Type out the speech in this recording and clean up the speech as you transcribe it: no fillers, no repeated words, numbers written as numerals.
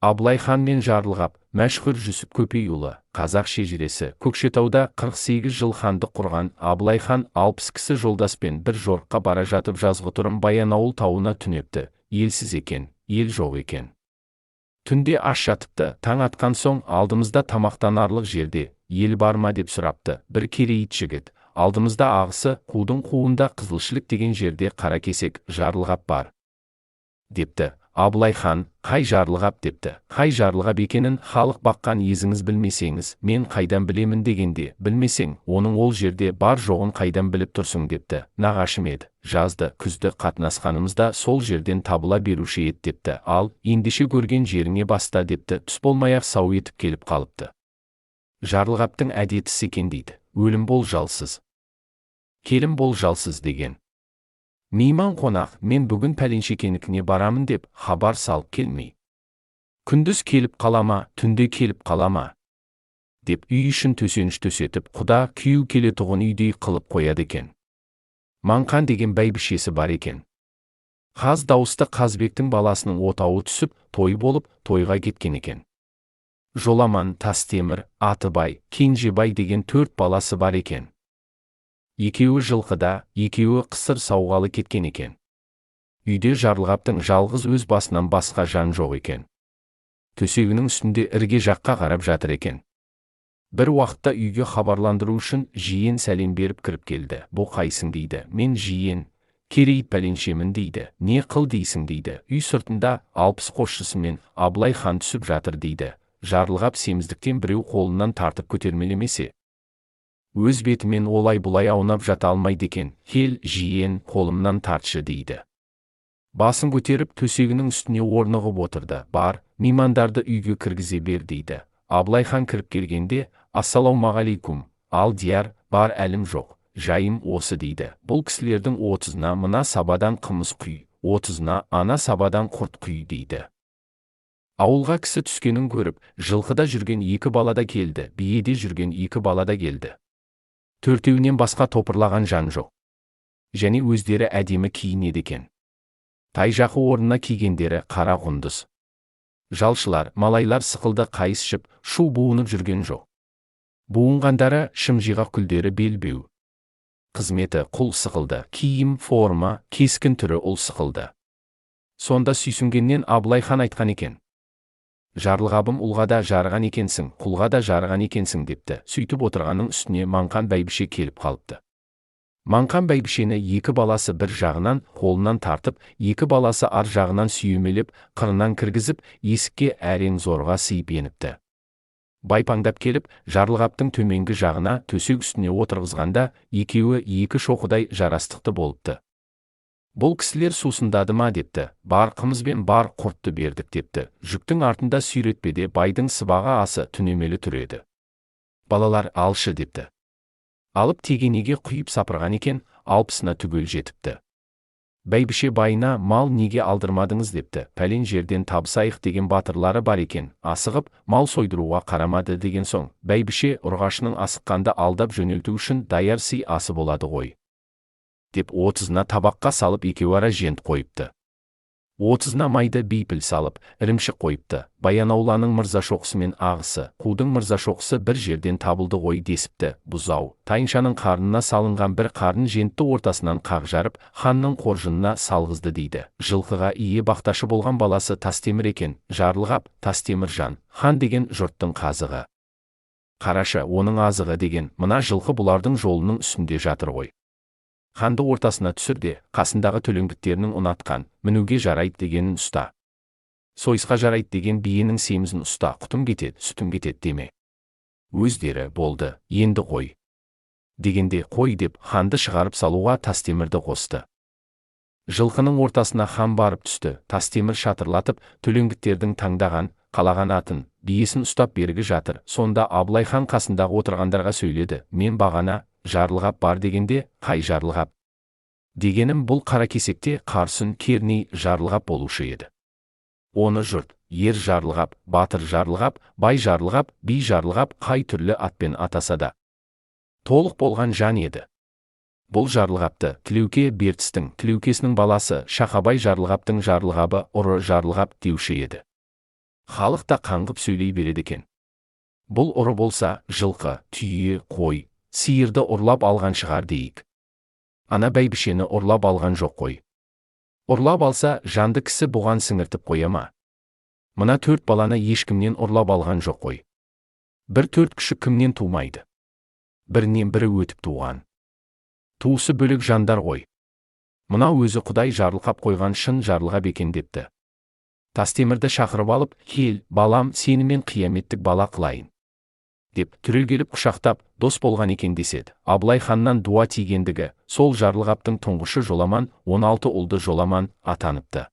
Абылай хан мен Жарылғап, мәшһүр Жүсіп Көпейұлы, қазақ шежіресі. Көкшетауда 48 жыл хандық құрған Абылай хан 60 кісі жолдаспен бір жорыққа бара жатып жазғытұрым Баянауыл тауына түнепті. Елсіз екен, ел жоқ екен. Түнде аш жатыпты. Таң атқан соң алдымызда тамақтанарлық жерде ел бар ма деп сұрапты. Бір керейіт жігіт, алдымызда ағысы, қудың қуында Қызылшілік деген жерде Қаракесек, Жарылғап бар, депті. Абылай хан, қай Жарылғап депті. Қай Жарылғап екенін халық баққан езіңіз білмесеңіз, мен қайдан білемін дегенде, білмесең, оның ол жерде бар жоғын қайдан біліп тұрсың депті. Нағашым еді, жазды, күзді қатынасқанымызда сол жерден табыла беруші еді депті. Ал, ендеше көрген жеріңе баста депті. Түс болмай-ақ сау етіп келіп қалыпты. Жарылғаптың әдетісі екен дейді. Өлім болжалсыз, келім болжалсыз деген. Мейман қонақ, мен бүгін пәленшекенікіне барамын деп хабар салып келмей. Күндіз келіп қалама, түнде келіп қалама, деп үй ішін төсеніш төсетіп, құда күйеу келетұғын үйдей қылып қояды екен. Маңқан деген бәйбішесі бар екен. Қаз дауысты Қазбектің баласының отауы түсіп, той болып, тойға кеткен екен. Жоламан, Тастемір, Атыбай, Кенжебай деген 4 баласы бар екен. Екеуі жылқыда, екеуі қысыр сауғалы кеткен екен. Үйде Жарылғаптың жалғыз өз басынан басқа жан жоқ екен. Төсегінің үстінде ірге жаққа қарап жатыр екен. Бір уақытта үйге хабарландыру үшін жиен сәлем беріп кіріп келді. Бұл қайсың дейді. Мен жиен, керейіт пәленшемін дейді. Не қыл дейсің дейді. Үй сыртында 60 қосшысымен Абылай хан түсіп жатыр дейді. Жарылғап семіздіктен біреу қолынан тартып көтермелемесе, өз бетімен олай-бұлай аунап жата алмайды екен. Кел, жиен, қолымнан тартшы дейді. Басын көтеріп төсегінің үстіне орнығып отырды. Бар, меймандарды үйге кіргізе бер дейді. Абылай хан кіріп келгенде, ассалаумағалейкум, алдияр, бар әлім жоқ, жайым осы дейді. Бұл кісілердің 30-на мына сабадан қымыз құй, 30-на ана сабадан құрт құй дейді. Ауылға кісі түскенін көріп, жылқыда жүрген 2 балада келді, биеде жүрген 2 балада келді. 4-еуінен басқа топырлаған жан жоқ. Және өздері әдемі киінеді екен. Тай жақы орнына кигендері қара құндыз. Жалшылар, малайлар сықылды қайыс ішіп, шу буынып жүрген жоқ. Буынғандары шымжиға күлдері белбеу. Қызметі құл сықылды, киім, форма, кескін түрі ұл сықылды. Сонда сүйсінгеннен Абылай хан айтқан екен. Жарылғабым ұлға да жарыған екенсің, құлға да жарыған екенсің депті. Сөйтіп отырғанның үстіне Маңқан бәйбіше келіп қалыпты. Маңқан бәйбішені 2 баласы бір жағынан қолынан тартып, 2 баласы ар жағынан сүйемелеп, қырынан кіргізіп, есікке әрең зорға сыйып еніпті. Байпаңдап келіп, Жарылғаптың төменгі жағына төсек үстіне отырғызғанда, екеуі 2 шоқыдай жарастықты болыпты. Бұл кісілер сусындады ма депті. Бар қымызбен бар құртты бердік депті. Жүктің артында сүйретпеде байдың сыбаға асы түнемелі түреді. Балалар алшы депті. Алып тегенеге құйып сапырған екен, 60-на түгел жетіпті. Бәйбіше байына мал неге алдырмадыңыз депті. Пәлен жерден табысайық деген батырлары бар екен. Асығып, мал сойдыруға қарамады деген соң, бәйбіше ұрғашының асыққанды алдап жөнелту үшін даяр сый асы болады ғой, деп 30-на табаққа салып екеуі ара жент қойыпты. 30-на майды бейпіл салып, ірімшік қойыпты. Баянауланың мырзашоқысы мен ағысы, қудың мырзашоқысы бір жерден табылды ғой десіпті. Бұзау, тайыншаның қарнына салынған бір қарын жентті ортасынан қақ жарып, ханның қоржынына салғызды дейді. Жылқыға ие бақташы болған баласы Тастемір екен. Жарылғап, Тастемір жан, хан деген жұрттың қазығы. Қарашы, оның азығы деген, мына жылқы бұлардың жолының үстінде жатыр ғой. Ханды ортасына түсірде, қасындағы төлеңгіттерінің ұнатқан, мінуге жарайды дегенін ұста. Сойысқа жарайды деген биенің семізін ұста, құтым кетеді, сүтім кетеді деме. Өздері болды, енді қой. Дегенде қой деп ханды шығарып салуға Тастемірді қосты. Жылқының ортасына хан барып түсті. Тастемір шатырлатып, төлеңгіттердің таңдаған, қалаған атын, биесін ұстап бергі жатыр. Сонда Абылай хан қасындағы отырғандарға сөйледі. Мен бағана Жарылғап бар дегенде, қай Жарылғап? Дегенім бұл Қаракесекте Қарсын Керней Жарылғап болушы еді. Оны жұрт, ер Жарылғап, батыр Жарылғап, бай Жарылғап, би Жарылғап қай түрлі атпен атаса да толық болған жан еді. Бұл Жарылғапты Тілеуке Бертістің Тілеукесінің баласы Шақабай Жарылғаптың Жарылғабы ұры Жарылғап деуші еді. Халық та қаңғып сөйлей береді екен. Бұл ұры болса, жылқы, түйе, қой, сиырды ұрлап алған шығар дейік. Ана бәйбішені ұрлап алған жоқ қой. Ұрлап алса, жанды кісі бұған сіңіртіп қоя ма? Мына 4 баланы ешкімнен ұрлап алған жоқ қой. Бір 4 күшік кімнен тумайды? Бірінен бірі өтіп туған. Туысы бөлек жандар ғой. Мынау өзі Құдай жарылқап қойған шын жарылғап екен депті. Тастемірді шақырып алып, кел, балам, сенімен қияметтік бала қылайын деп түрегеліп құшақтап, дос болған екен деседі. Абылай ханнан дуа тигендігі, сол жарылғаптың тұңғышы Жоламан 16 ұлды Жоламан атаныпты.